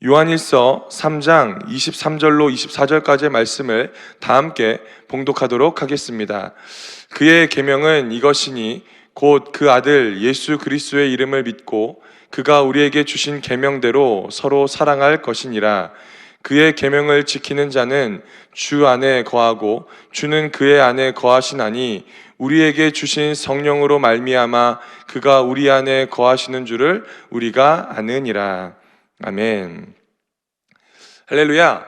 요한일서 3장 23절로 24절까지의 말씀을 다 함께 봉독하도록 하겠습니다. 그의 계명은 이것이니 곧 그 아들 예수 그리스도의 이름을 믿고 그가 우리에게 주신 계명대로 서로 사랑할 것이니라. 그의 계명을 지키는 자는 주 안에 거하고 주는 그의 안에 거하시나니 우리에게 주신 성령으로 말미암아 그가 우리 안에 거하시는 줄을 우리가 아느니라. 아멘. 할렐루야.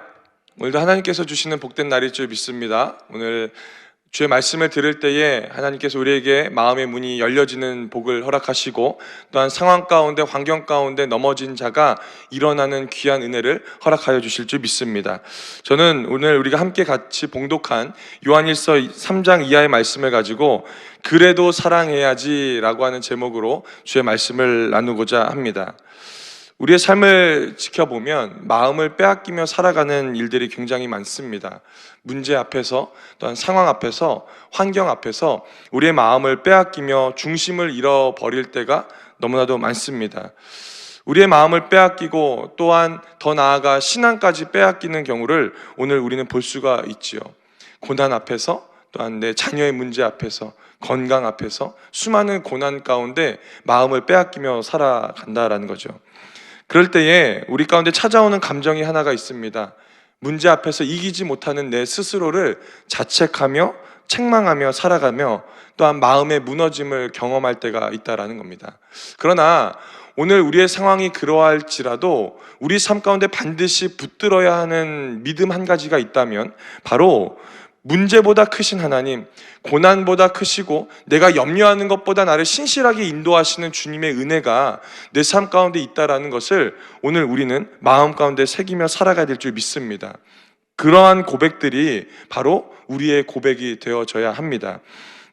오늘도 하나님께서 주시는 복된 날일 줄 믿습니다. 오늘 주의 말씀을 들을 때에 하나님께서 우리에게 마음의 문이 열려지는 복을 허락하시고 또한 상황 가운데 환경 가운데 넘어진 자가 일어나는 귀한 은혜를 허락하여 주실 줄 믿습니다. 저는 오늘 우리가 함께 같이 봉독한 요한일서 3장 이하의 말씀을 가지고 그래도 사랑해야지 라고 하는 제목으로 주의 말씀을 나누고자 합니다. 우리의 삶을 지켜보면 마음을 빼앗기며 살아가는 일들이 굉장히 많습니다. 문제 앞에서 또한 상황 앞에서 환경 앞에서 우리의 마음을 빼앗기며 중심을 잃어버릴 때가 너무나도 많습니다. 우리의 마음을 빼앗기고 또한 더 나아가 신앙까지 빼앗기는 경우를 오늘 우리는 볼 수가 있지요. 고난 앞에서 또한 내 자녀의 문제 앞에서 건강 앞에서 수많은 고난 가운데 마음을 빼앗기며 살아간다라는 거죠. 그럴 때에 우리 가운데 찾아오는 감정이 하나가 있습니다. 문제 앞에서 이기지 못하는 내 스스로를 자책하며 책망하며 살아가며 또한 마음의 무너짐을 경험할 때가 있다라는 겁니다. 그러나 오늘 우리의 상황이 그러할지라도 우리 삶 가운데 반드시 붙들어야 하는 믿음 한 가지가 있다면 바로 문제보다 크신 하나님, 고난보다 크시고 내가 염려하는 것보다 나를 신실하게 인도하시는 주님의 은혜가 내 삶 가운데 있다라는 것을 오늘 우리는 마음 가운데 새기며 살아가야 될 줄 믿습니다. 그러한 고백들이 바로 우리의 고백이 되어져야 합니다.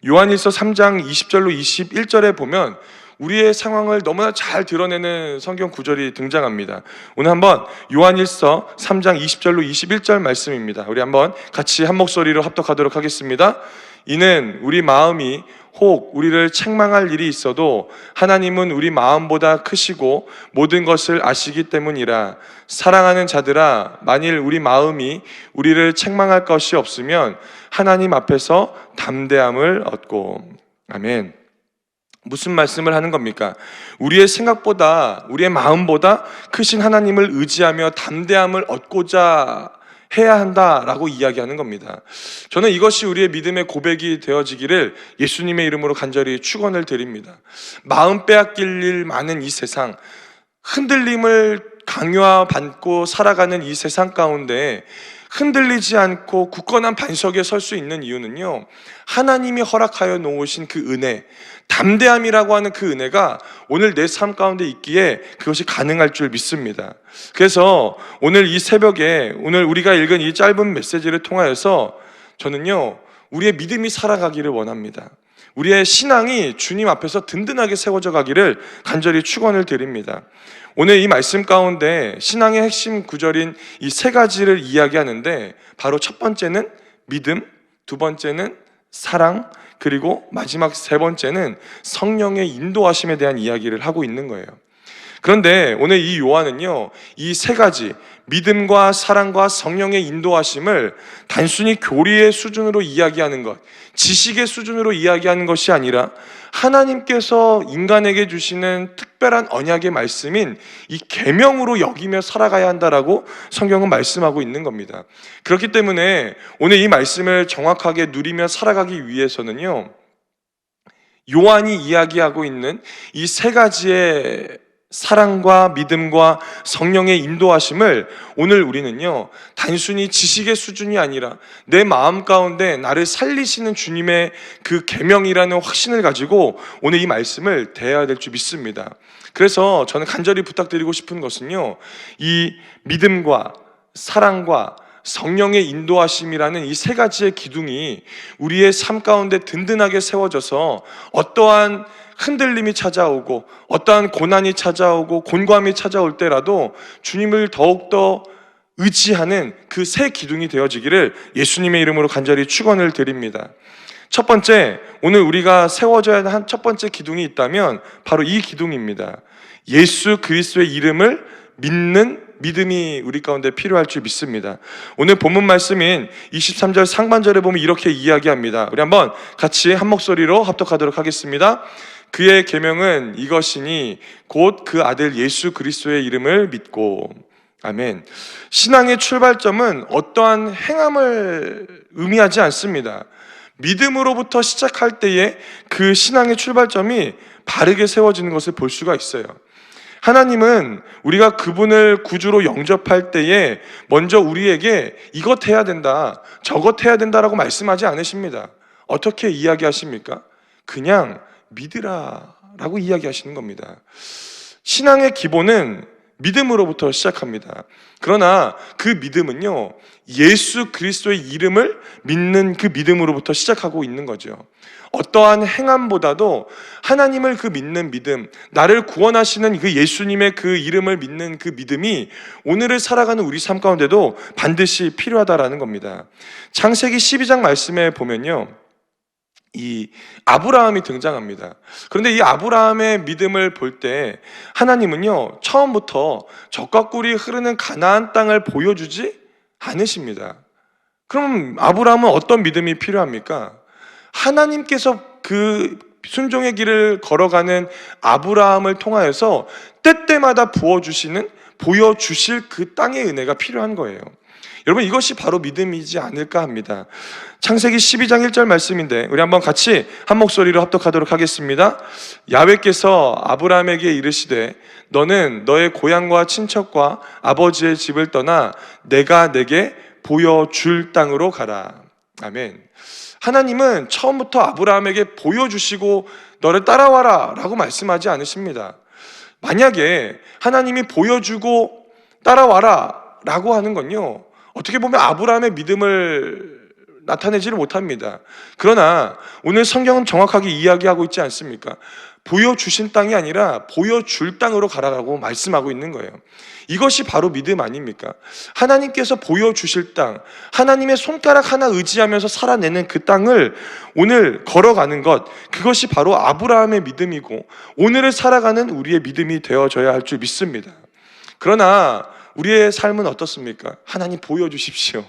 요한일서 3장 20절로 21절에 보면 우리의 상황을 너무나 잘 드러내는 성경 구절이 등장합니다. 오늘 한번 요한일서 3장 20절로 21절 말씀입니다. 우리 한번 같이 한 목소리로 합독하도록 하겠습니다. 이는 우리 마음이 혹 우리를 책망할 일이 있어도 하나님은 우리 마음보다 크시고 모든 것을 아시기 때문이라. 사랑하는 자들아, 만일 우리 마음이 우리를 책망할 것이 없으면 하나님 앞에서 담대함을 얻고. 아멘. 무슨 말씀을 하는 겁니까? 우리의 생각보다 우리의 마음보다 크신 하나님을 의지하며 담대함을 얻고자 해야 한다라고 이야기하는 겁니다. 저는 이것이 우리의 믿음의 고백이 되어지기를 예수님의 이름으로 간절히 축원을 드립니다. 마음 빼앗길 일 많은 이 세상, 흔들림을 강요받고 살아가는 이 세상 가운데 흔들리지 않고 굳건한 반석에 설 수 있는 이유는요, 하나님이 허락하여 놓으신 그 은혜, 담대함이라고 하는 그 은혜가 오늘 내 삶 가운데 있기에 그것이 가능할 줄 믿습니다. 그래서 오늘 이 새벽에 오늘 우리가 읽은 이 짧은 메시지를 통하여서 저는요, 우리의 믿음이 살아가기를 원합니다. 우리의 신앙이 주님 앞에서 든든하게 세워져 가기를 간절히 축원을 드립니다. 오늘 이 말씀 가운데 신앙의 핵심 구절인 이 세 가지를 이야기하는데 바로 첫 번째는 믿음, 두 번째는 사랑, 그리고 마지막 세 번째는 성령의 인도하심에 대한 이야기를 하고 있는 거예요. 그런데 오늘 이 요한은요, 이 세 가지 믿음과 사랑과 성령의 인도하심을 단순히 교리의 수준으로 이야기하는 것, 지식의 수준으로 이야기하는 것이 아니라 하나님께서 인간에게 주시는 특별한 언약의 말씀인 이 계명으로 여기며 살아가야 한다라고 성경은 말씀하고 있는 겁니다. 그렇기 때문에 오늘 이 말씀을 정확하게 누리며 살아가기 위해서는요, 요한이 이야기하고 있는 이 세 가지의 사랑과 믿음과 성령의 인도하심을 오늘 우리는요, 단순히 지식의 수준이 아니라 내 마음 가운데 나를 살리시는 주님의 그 계명이라는 확신을 가지고 오늘 이 말씀을 대해야 될 줄 믿습니다. 그래서 저는 간절히 부탁드리고 싶은 것은요, 이 믿음과 사랑과 성령의 인도하심이라는 이 세 가지의 기둥이 우리의 삶 가운데 든든하게 세워져서 어떠한 흔들림이 찾아오고 어떠한 고난이 찾아오고 곤감이 찾아올 때라도 주님을 더욱더 의지하는 그 새 기둥이 되어지기를 예수님의 이름으로 간절히 축원을 드립니다. 첫 번째, 오늘 우리가 세워져야 할 첫 번째 기둥이 있다면 바로 이 기둥입니다. 예수 그리스도의 이름을 믿는 믿음이 우리 가운데 필요할 줄 믿습니다. 오늘 본문 말씀인 23절 상반절에 보면 이렇게 이야기합니다. 우리 한번 같이 한 목소리로 합독하도록 하겠습니다. 그의 계명은 이것이니 곧 그 아들 예수 그리스도의 이름을 믿고. 아멘. 신앙의 출발점은 어떠한 행함을 의미하지 않습니다. 믿음으로부터 시작할 때에 그 신앙의 출발점이 바르게 세워지는 것을 볼 수가 있어요. 하나님은 우리가 그분을 구주로 영접할 때에 먼저 우리에게 이것 해야 된다, 저것 해야 된다라고 말씀하지 않으십니다. 어떻게 이야기하십니까? 그냥 믿으라 라고 이야기하시는 겁니다. 신앙의 기본은 믿음으로부터 시작합니다. 그러나 그 믿음은요, 예수 그리스도의 이름을 믿는 그 믿음으로부터 시작하고 있는 거죠. 어떠한 행함보다도 하나님을 그 믿는 믿음, 나를 구원하시는 그 예수님의 그 이름을 믿는 그 믿음이 오늘을 살아가는 우리 삶 가운데도 반드시 필요하다라는 겁니다. 창세기 12장 말씀에 보면요, 이 아브라함이 등장합니다. 그런데 이 아브라함의 믿음을 볼 때 하나님은요, 처음부터 젖과 꿀이 흐르는 가나안 땅을 보여주지 않으십니다. 그럼 아브라함은 어떤 믿음이 필요합니까? 하나님께서 그 순종의 길을 걸어가는 아브라함을 통하여서 때때마다 보여주실 그 땅의 은혜가 필요한 거예요. 여러분, 이것이 바로 믿음이지 않을까 합니다. 창세기 12장 1절 말씀인데 우리 한번 같이 한 목소리로 합독하도록 하겠습니다. 야훼께서 아브라함에게 이르시되 너는 너의 고향과 친척과 아버지의 집을 떠나 내가 내게 보여줄 땅으로 가라. 아멘. 하나님은 처음부터 아브라함에게 보여주시고 너를 따라와라 라고 말씀하지 않으십니다. 만약에 하나님이 보여주고 따라와라 라고 하는 건요, 어떻게 보면 아브라함의 믿음을 나타내지를 못합니다. 그러나 오늘 성경은 정확하게 이야기하고 있지 않습니까? 보여주신 땅이 아니라 보여줄 땅으로 가라라고 말씀하고 있는 거예요. 이것이 바로 믿음 아닙니까? 하나님께서 보여주실 땅, 하나님의 손가락 하나 의지하면서 살아내는 그 땅을 오늘 걸어가는 것, 그것이 바로 아브라함의 믿음이고 오늘을 살아가는 우리의 믿음이 되어져야 할 줄 믿습니다. 그러나 우리의 삶은 어떻습니까? 하나님 보여주십시오.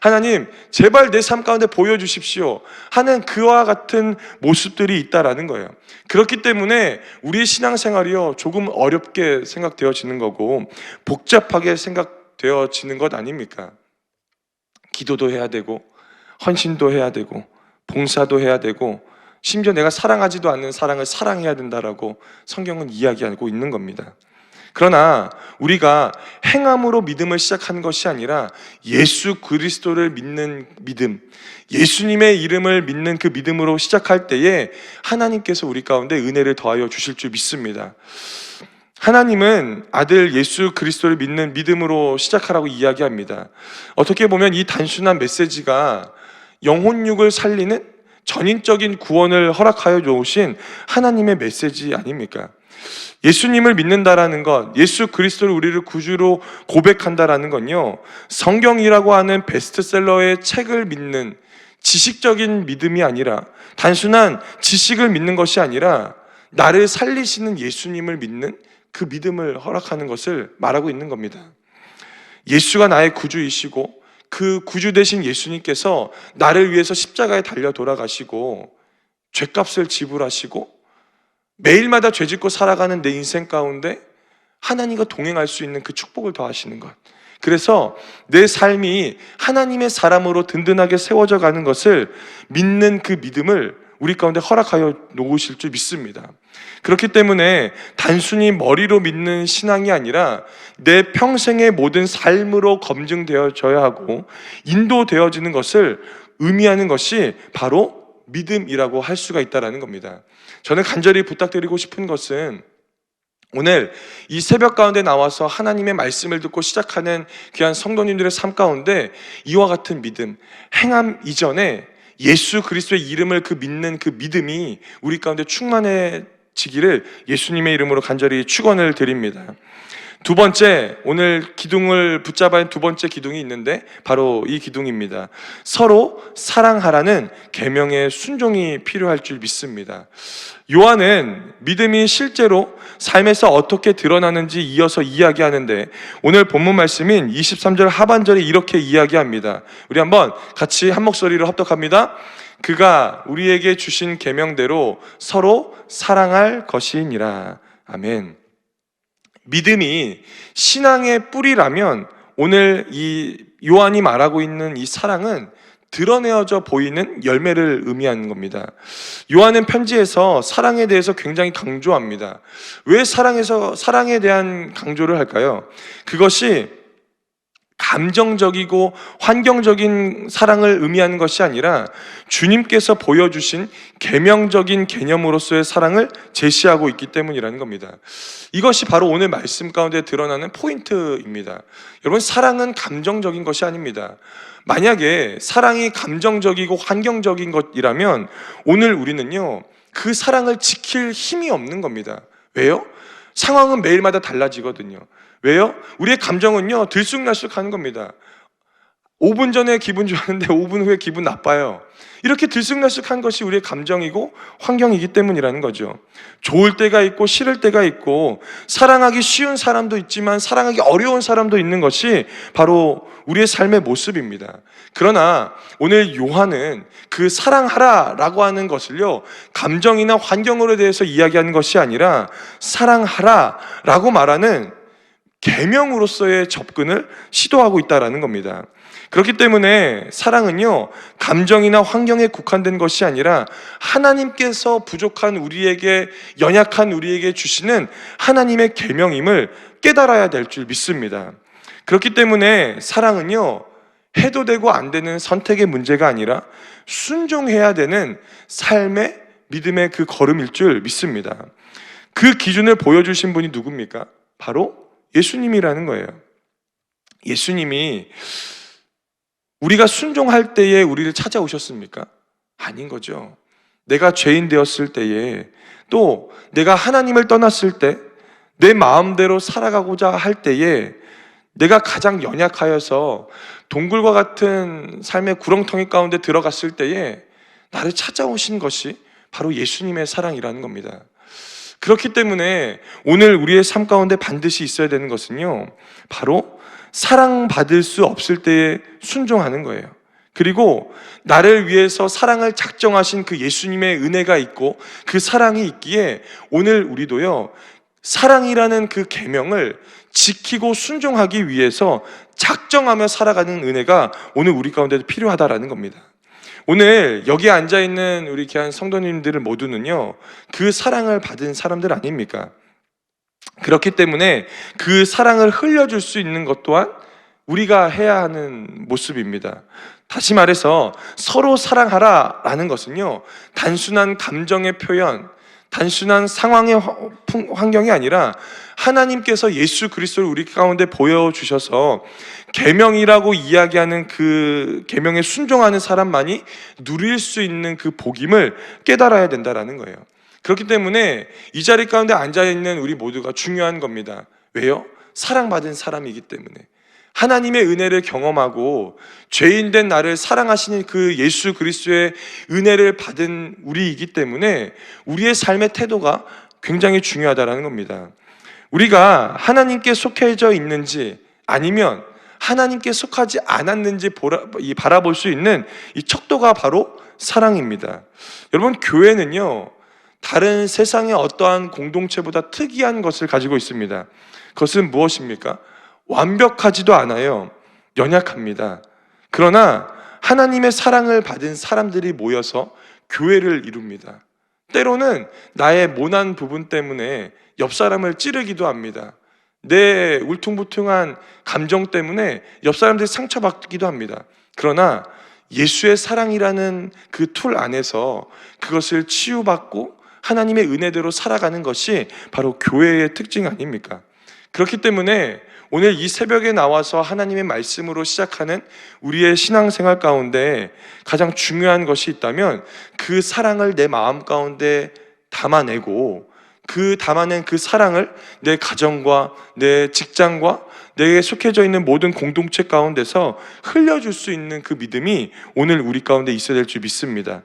하나님 제발 내 삶 가운데 보여주십시오 하는 그와 같은 모습들이 있다라는 거예요. 그렇기 때문에 우리의 신앙생활이요, 조금 어렵게 생각되어지는 거고 복잡하게 생각되어지는 것 아닙니까? 기도도 해야 되고 헌신도 해야 되고 봉사도 해야 되고 심지어 내가 사랑하지도 않는 사랑을 사랑해야 된다라고 성경은 이야기하고 있는 겁니다. 그러나 우리가 행함으로 믿음을 시작하는 것이 아니라 예수 그리스도를 믿는 믿음, 예수님의 이름을 믿는 그 믿음으로 시작할 때에 하나님께서 우리 가운데 은혜를 더하여 주실 줄 믿습니다. 하나님은 아들 예수 그리스도를 믿는 믿음으로 시작하라고 이야기합니다. 어떻게 보면 이 단순한 메시지가 영혼육을 살리는 전인적인 구원을 허락하여 주신 하나님의 메시지 아닙니까? 예수님을 믿는다라는 것, 예수 그리스도를 우리를 구주로 고백한다라는 건요, 성경이라고 하는 베스트셀러의 책을 믿는 지식적인 믿음이 아니라, 단순한 지식을 믿는 것이 아니라 나를 살리시는 예수님을 믿는 그 믿음을 허락하는 것을 말하고 있는 겁니다. 예수가 나의 구주이시고 그 구주 되신 예수님께서 나를 위해서 십자가에 달려 돌아가시고 죄값을 지불하시고 매일마다 죄짓고 살아가는 내 인생 가운데 하나님과 동행할 수 있는 그 축복을 더하시는 것, 그래서 내 삶이 하나님의 사람으로 든든하게 세워져 가는 것을 믿는 그 믿음을 우리 가운데 허락하여 놓으실 줄 믿습니다. 그렇기 때문에 단순히 머리로 믿는 신앙이 아니라 내 평생의 모든 삶으로 검증되어져야 하고 인도되어지는 것을 의미하는 것이 바로 믿음이라고 할 수가 있다는 겁니다. 저는 간절히 부탁드리고 싶은 것은 오늘 이 새벽 가운데 나와서 하나님의 말씀을 듣고 시작하는 귀한 성도님들의 삶 가운데 이와 같은 믿음, 행함 이전에 예수 그리스도의 이름을 그 믿는 그 믿음이 우리 가운데 충만해지기를 예수님의 이름으로 간절히 축원을 드립니다. 두 번째, 오늘 기둥을 붙잡아야 할 두 번째 기둥이 있는데 바로 이 기둥입니다. 서로 사랑하라는 계명의 순종이 필요할 줄 믿습니다. 요한은 믿음이 실제로 삶에서 어떻게 드러나는지 이어서 이야기하는데 오늘 본문 말씀인 23절 하반절에 이렇게 이야기합니다. 우리 한번 같이 한 목소리로 합독합니다. 그가 우리에게 주신 계명대로 서로 사랑할 것이니라. 아멘. 믿음이 신앙의 뿌리라면 오늘 이 요한이 말하고 있는 이 사랑은 드러내어져 보이는 열매를 의미하는 겁니다. 요한은 편지에서 사랑에 대해서 굉장히 강조합니다. 왜 사랑에 대한 강조를 할까요? 그것이 감정적이고 환경적인 사랑을 의미하는 것이 아니라 주님께서 보여주신 계명적인 개념으로서의 사랑을 제시하고 있기 때문이라는 겁니다. 이것이 바로 오늘 말씀 가운데 드러나는 포인트입니다. 여러분, 사랑은 감정적인 것이 아닙니다. 만약에 사랑이 감정적이고 환경적인 것이라면 오늘 우리는요, 그 사랑을 지킬 힘이 없는 겁니다. 왜요? 상황은 매일마다 달라지거든요. 왜요? 우리의 감정은요, 들쑥날쑥하는 겁니다. 5분 전에 기분 좋았는데 5분 후에 기분 나빠요. 이렇게 들쑥날쑥한 것이 우리의 감정이고 환경이기 때문이라는 거죠. 좋을 때가 있고 싫을 때가 있고 사랑하기 쉬운 사람도 있지만 사랑하기 어려운 사람도 있는 것이 바로 우리의 삶의 모습입니다. 그러나 오늘 요한은 그 사랑하라라고 하는 것을요, 감정이나 환경으로 대해서 이야기하는 것이 아니라 사랑하라라고 말하는 계명으로서의 접근을 시도하고 있다는 겁니다. 그렇기 때문에 사랑은요, 감정이나 환경에 국한된 것이 아니라 하나님께서 부족한 우리에게, 연약한 우리에게 주시는 하나님의 계명임을 깨달아야 될 줄 믿습니다. 그렇기 때문에 사랑은요, 해도 되고 안 되는 선택의 문제가 아니라 순종해야 되는 삶의 믿음의 그 걸음일 줄 믿습니다. 그 기준을 보여주신 분이 누굽니까? 바로 예수님이라는 거예요. 예수님이 우리가 순종할 때에 우리를 찾아오셨습니까? 아닌 거죠. 내가 죄인 되었을 때에, 또 내가 하나님을 떠났을 때, 내 마음대로 살아가고자 할 때에 내가 가장 연약하여서 동굴과 같은 삶의 구렁텅이 가운데 들어갔을 때에 나를 찾아오신 것이 바로 예수님의 사랑이라는 겁니다. 그렇기 때문에 오늘 우리의 삶 가운데 반드시 있어야 되는 것은요, 바로 사랑받을 수 없을 때에 순종하는 거예요. 그리고 나를 위해서 사랑을 작정하신 그 예수님의 은혜가 있고 그 사랑이 있기에 오늘 우리도요, 사랑이라는 그 계명을 지키고 순종하기 위해서 작정하며 살아가는 은혜가 오늘 우리 가운데도 필요하다라는 겁니다. 오늘 여기 앉아있는 우리 귀한 성도님들 모두는요, 그 사랑을 받은 사람들 아닙니까? 그렇기 때문에 그 사랑을 흘려줄 수 있는 것 또한 우리가 해야 하는 모습입니다. 다시 말해서 서로 사랑하라 라는 것은요, 단순한 감정의 표현, 단순한 상황의 환경이 아니라 하나님께서 예수 그리스도를 우리 가운데 보여주셔서 계명이라고 이야기하는 그 계명에 순종하는 사람만이 누릴 수 있는 그 복임을 깨달아야 된다는 거예요. 그렇기 때문에 이 자리 가운데 앉아있는 우리 모두가 중요한 겁니다. 왜요? 사랑받은 사람이기 때문에. 하나님의 은혜를 경험하고 죄인된 나를 사랑하시는 그 예수 그리스도의 은혜를 받은 우리이기 때문에 우리의 삶의 태도가 굉장히 중요하다는 겁니다. 우리가 하나님께 속해져 있는지 아니면 하나님께 속하지 않았는지 바라볼 수 있는 이 척도가 바로 사랑입니다. 여러분, 교회는요, 다른 세상의 어떠한 공동체보다 특이한 것을 가지고 있습니다. 그것은 무엇입니까? 완벽하지도 않아요. 연약합니다. 그러나 하나님의 사랑을 받은 사람들이 모여서 교회를 이룹니다. 때로는 나의 모난 부분 때문에 옆 사람을 찌르기도 합니다. 내 울퉁불퉁한 감정 때문에 옆 사람들이 상처받기도 합니다. 그러나 예수의 사랑이라는 그 툴 안에서 그것을 치유받고 하나님의 은혜대로 살아가는 것이 바로 교회의 특징 아닙니까? 그렇기 때문에 오늘 이 새벽에 나와서 하나님의 말씀으로 시작하는 우리의 신앙생활 가운데 가장 중요한 것이 있다면 그 사랑을 내 마음 가운데 담아내고 그 담아낸 그 사랑을 내 가정과 내 직장과 내게 속해져 있는 모든 공동체 가운데서 흘려줄 수 있는 그 믿음이 오늘 우리 가운데 있어야 될 줄 믿습니다.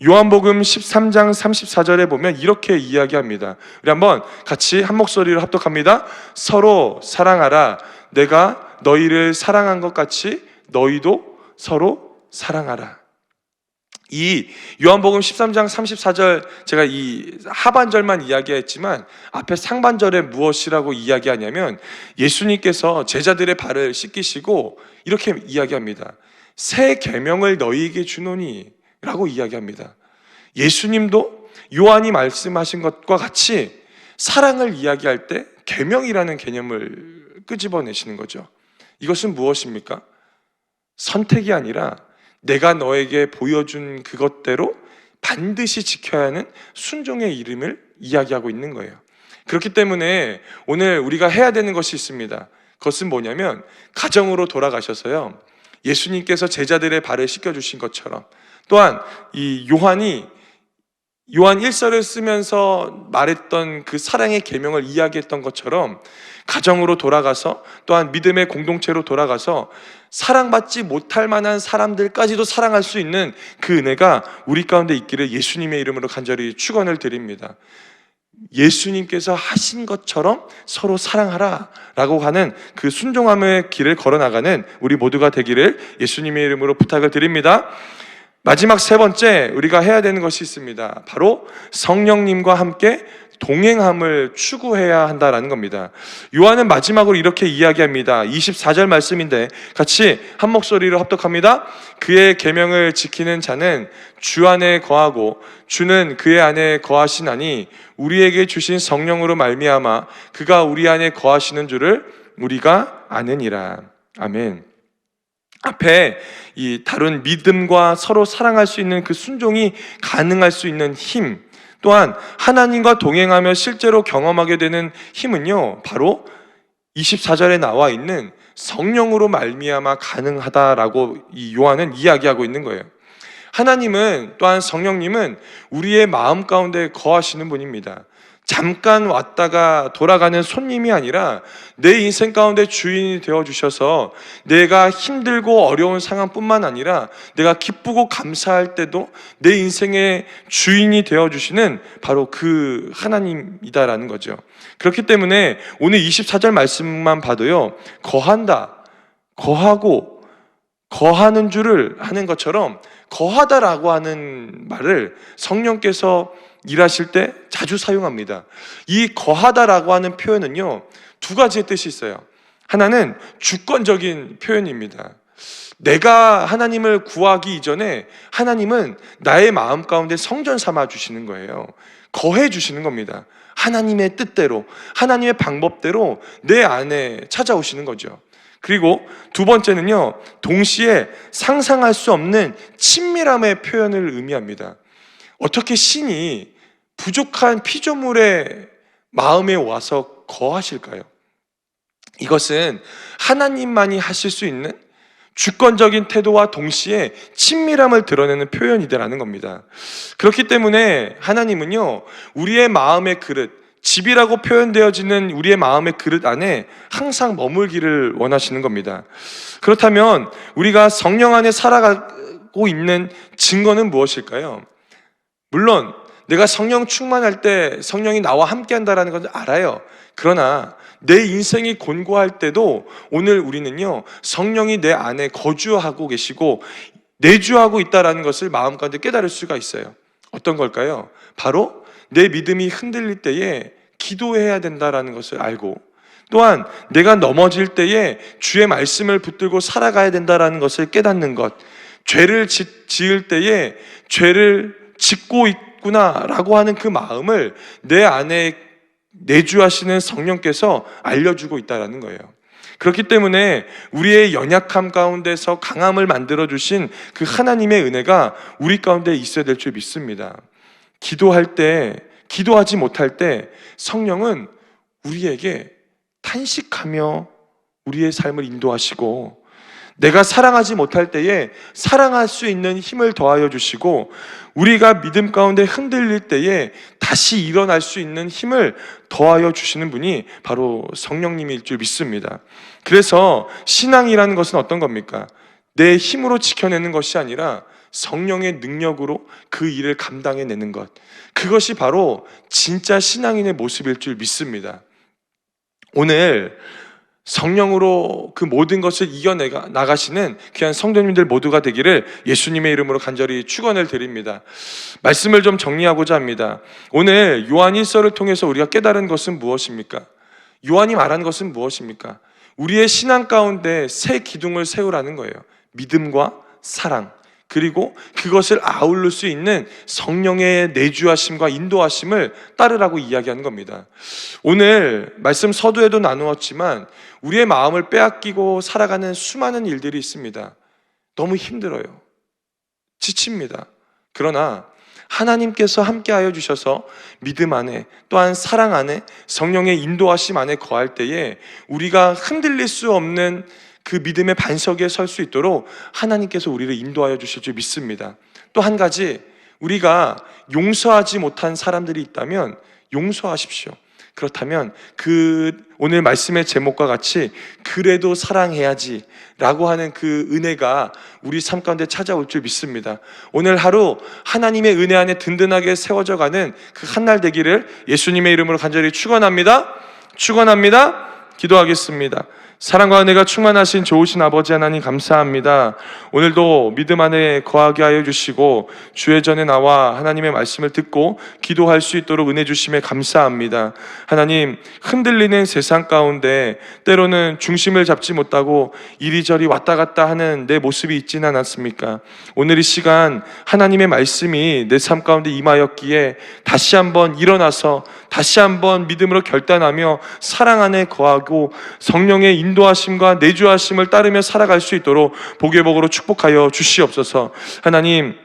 요한복음 13장 34절에 보면 이렇게 이야기합니다. 우리 한번 같이 한 목소리로 합독합니다. 서로 사랑하라. 내가 너희를 사랑한 것 같이 너희도 서로 사랑하라. 이 요한복음 13장 34절, 제가 이 하반절만 이야기했지만 앞에 상반절에 무엇이라고 이야기하냐면 예수님께서 제자들의 발을 씻기시고 이렇게 이야기합니다. 새 계명을 너희에게 주노니 라고 이야기합니다. 예수님도 요한이 말씀하신 것과 같이 사랑을 이야기할 때 계명이라는 개념을 끄집어내시는 거죠. 이것은 무엇입니까? 선택이 아니라 내가 너에게 보여준 그것대로 반드시 지켜야 하는 순종의 이름을 이야기하고 있는 거예요. 그렇기 때문에 오늘 우리가 해야 되는 것이 있습니다. 그것은 뭐냐면 가정으로 돌아가셔서요, 예수님께서 제자들의 발을 씻겨주신 것처럼, 또한 이 요한 1서를 쓰면서 말했던 그 사랑의 계명을 이야기했던 것처럼 가정으로 돌아가서, 또한 믿음의 공동체로 돌아가서 사랑받지 못할 만한 사람들까지도 사랑할 수 있는 그 은혜가 우리 가운데 있기를 예수님의 이름으로 간절히 축원을 드립니다. 예수님께서 하신 것처럼 서로 사랑하라 라고 하는 그 순종함의 길을 걸어나가는 우리 모두가 되기를 예수님의 이름으로 부탁을 드립니다. 마지막 세 번째 우리가 해야 되는 것이 있습니다. 바로 성령님과 함께 동행함을 추구해야 한다라는 겁니다. 요한은 마지막으로 이렇게 이야기합니다. 24절 말씀인데 같이 한 목소리로 합독합니다. 그의 계명을 지키는 자는 주 안에 거하고 주는 그의 안에 거하시나니 우리에게 주신 성령으로 말미암아 그가 우리 안에 거하시는 줄을 우리가 아느니라. 아멘. 앞에 이 다룬 믿음과 서로 사랑할 수 있는 그 순종이 가능할 수 있는 힘, 또한 하나님과 동행하며 실제로 경험하게 되는 힘은요, 바로 24절에 나와 있는 성령으로 말미암아 가능하다라고 이 요한은 이야기하고 있는 거예요. 하나님은, 또한 성령님은 우리의 마음 가운데 거하시는 분입니다. 잠깐 왔다가 돌아가는 손님이 아니라 내 인생 가운데 주인이 되어주셔서 내가 힘들고 어려운 상황뿐만 아니라 내가 기쁘고 감사할 때도 내 인생의 주인이 되어주시는 바로 그 하나님이다라는 거죠. 그렇기 때문에 오늘 24절 말씀만 봐도요, 거한다, 거하고 거하는 줄을 하는 것처럼 거하다라고 하는 말을 성령께서 일하실 때 자주 사용합니다. 이 거하다라고 하는 표현은요, 두 가지의 뜻이 있어요. 하나는 주권적인 표현입니다. 내가 하나님을 구하기 이전에 하나님은 나의 마음 가운데 성전 삼아 주시는 거예요. 거해 주시는 겁니다. 하나님의 뜻대로, 하나님의 방법대로 내 안에 찾아오시는 거죠. 그리고 두 번째는요, 동시에 상상할 수 없는 친밀함의 표현을 의미합니다. 어떻게 신이 부족한 피조물의 마음에 와서 거하실까요? 이것은 하나님만이 하실 수 있는 주권적인 태도와 동시에 친밀함을 드러내는 표현이라는 겁니다. 그렇기 때문에 하나님은요, 우리의 마음의 그릇, 집이라고 표현되어지는 우리의 마음의 그릇 안에 항상 머물기를 원하시는 겁니다. 그렇다면 우리가 성령 안에 살아가고 있는 증거는 무엇일까요? 물론 내가 성령 충만할 때 성령이 나와 함께 한다는 건 알아요. 그러나 내 인생이 곤고할 때도 오늘 우리는요, 성령이 내 안에 거주하고 계시고 내주하고 있다는 것을 마음 가운데 깨달을 수가 있어요. 어떤 걸까요? 바로 내 믿음이 흔들릴 때에 기도해야 된다는 것을 알고, 또한 내가 넘어질 때에 주의 말씀을 붙들고 살아가야 된다는 것을 깨닫는 것, 죄를 지을 때에 죄를 짓고 있구나라고 하는 그 마음을 내 안에 내주하시는 성령께서 알려주고 있다는 거예요. 그렇기 때문에 우리의 연약함 가운데서 강함을 만들어주신 그 하나님의 은혜가 우리 가운데 있어야 될 줄 믿습니다. 기도할 때, 기도하지 못할 때 성령은 우리에게 탄식하며 우리의 삶을 인도하시고, 내가 사랑하지 못할 때에 사랑할 수 있는 힘을 더하여 주시고, 우리가 믿음 가운데 흔들릴 때에 다시 일어날 수 있는 힘을 더하여 주시는 분이 바로 성령님일 줄 믿습니다. 그래서 신앙이라는 것은 어떤 겁니까? 내 힘으로 지켜내는 것이 아니라 성령의 능력으로 그 일을 감당해내는 것, 그것이 바로 진짜 신앙인의 모습일 줄 믿습니다. 오늘 성령으로 그 모든 것을 이겨나가시는 귀한 성도님들 모두가 되기를 예수님의 이름으로 간절히 축원을 드립니다. 말씀을 좀 정리하고자 합니다. 오늘 요한 1서를 통해서 우리가 깨달은 것은 무엇입니까? 요한이 말한 것은 무엇입니까? 우리의 신앙 가운데 새 기둥을 세우라는 거예요. 믿음과 사랑, 그리고 그것을 아울릴 수 있는 성령의 내주하심과 인도하심을 따르라고 이야기하는 겁니다. 오늘 말씀 서두에도 나누었지만 우리의 마음을 빼앗기고 살아가는 수많은 일들이 있습니다. 너무 힘들어요. 지칩니다. 그러나 하나님께서 함께하여 주셔서 믿음 안에, 또한 사랑 안에, 성령의 인도하심 안에 거할 때에 우리가 흔들릴 수 없는 그 믿음의 반석에 설 수 있도록 하나님께서 우리를 인도하여 주실 줄 믿습니다. 또 한 가지, 우리가 용서하지 못한 사람들이 있다면 용서하십시오. 그렇다면 그 오늘 말씀의 제목과 같이 그래도 사랑해야지 라고 하는 그 은혜가 우리 삶 가운데 찾아올 줄 믿습니다. 오늘 하루 하나님의 은혜 안에 든든하게 세워져 가는 그 한날 되기를 예수님의 이름으로 간절히 축원합니다. 기도하겠습니다. 사랑과 은혜가 충만하신 좋으신 아버지 하나님 감사합니다. 오늘도 믿음 안에 거하게 하여 주시고 주의 전에 나와 하나님의 말씀을 듣고 기도할 수 있도록 은혜 주심에 감사합니다. 하나님, 흔들리는 세상 가운데 때로는 중심을 잡지 못하고 이리저리 왔다 갔다 하는 내 모습이 있지는 않았습니까? 오늘 이 시간 하나님의 말씀이 내 삶 가운데 임하였기에 다시 한번 일어나서 다시 한번 믿음으로 결단하며 사랑 안에 거하고 성령의 인도하심과 내주하심을 따르며 살아갈 수 있도록 복의 복으로 축복하여 주시옵소서. 하나님,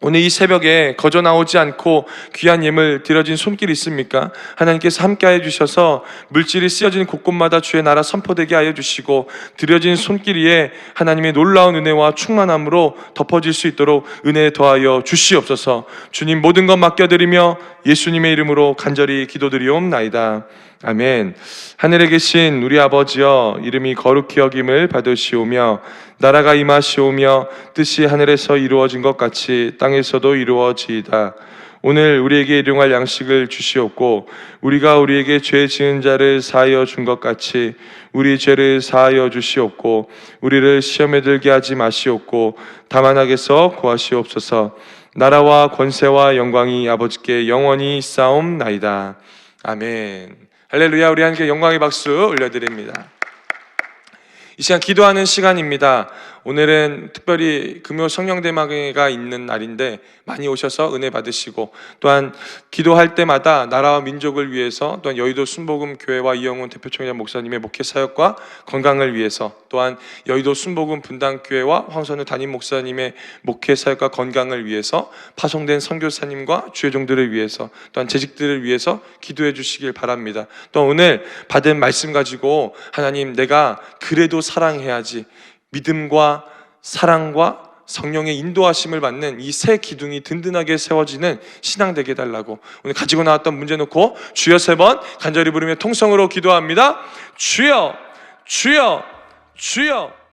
오늘 이 새벽에 거저 나오지 않고 귀한 예물 드려진 손길이 있습니까? 하나님께서 함께하여 주셔서 물질이 쓰여진 곳곳마다 주의 나라 선포되게 하여 주시고 드려진 손길 위에 하나님의 놀라운 은혜와 충만함으로 덮어질 수 있도록 은혜 더하여 주시옵소서. 주님, 모든 것 맡겨드리며 예수님의 이름으로 간절히 기도드리옵나이다. 아멘. 하늘에 계신 우리 아버지여, 이름이 거룩히 여김을 받으시오며 나라가 임하시오며 뜻이 하늘에서 이루어진 것 같이 땅에서도 이루어지이다. 오늘 우리에게 일용할 양식을 주시옵고 우리가 우리에게 죄 지은 자를 사하여 준 것 같이 우리 죄를 사하여 주시옵고 우리를 시험에 들게 하지 마시옵고 다만 악에서 구하시옵소서. 나라와 권세와 영광이 아버지께 영원히 있사옵나이다. 아멘. 할렐루야. 우리 함께 영광의 박수 올려드립니다. 이 시간 기도하는 시간입니다. 오늘은 특별히 금요 성령대마가 있는 날인데 많이 오셔서 은혜 받으시고, 또한 기도할 때마다 나라와 민족을 위해서, 또한 여의도 순복음 교회와 이영훈 대표총장 목사님의 목회 사역과 건강을 위해서, 또한 여의도 순복음 분당교회와 황선우 담임 목사님의 목회 사역과 건강을 위해서, 파송된 선교사님과 주의 종들을 위해서, 또한 재직들을 위해서 기도해 주시길 바랍니다. 또 오늘 받은 말씀 가지고 하나님, 내가 그래도 사랑해야지, 믿음과 사랑과 성령의 인도하심을 받는 이 새 기둥이 든든하게 세워지는 신앙 되게 해달라고 오늘 가지고 나왔던 문제 놓고 주여 3번 간절히 부르며 통성으로 기도합니다. 주여, 주여, 주여.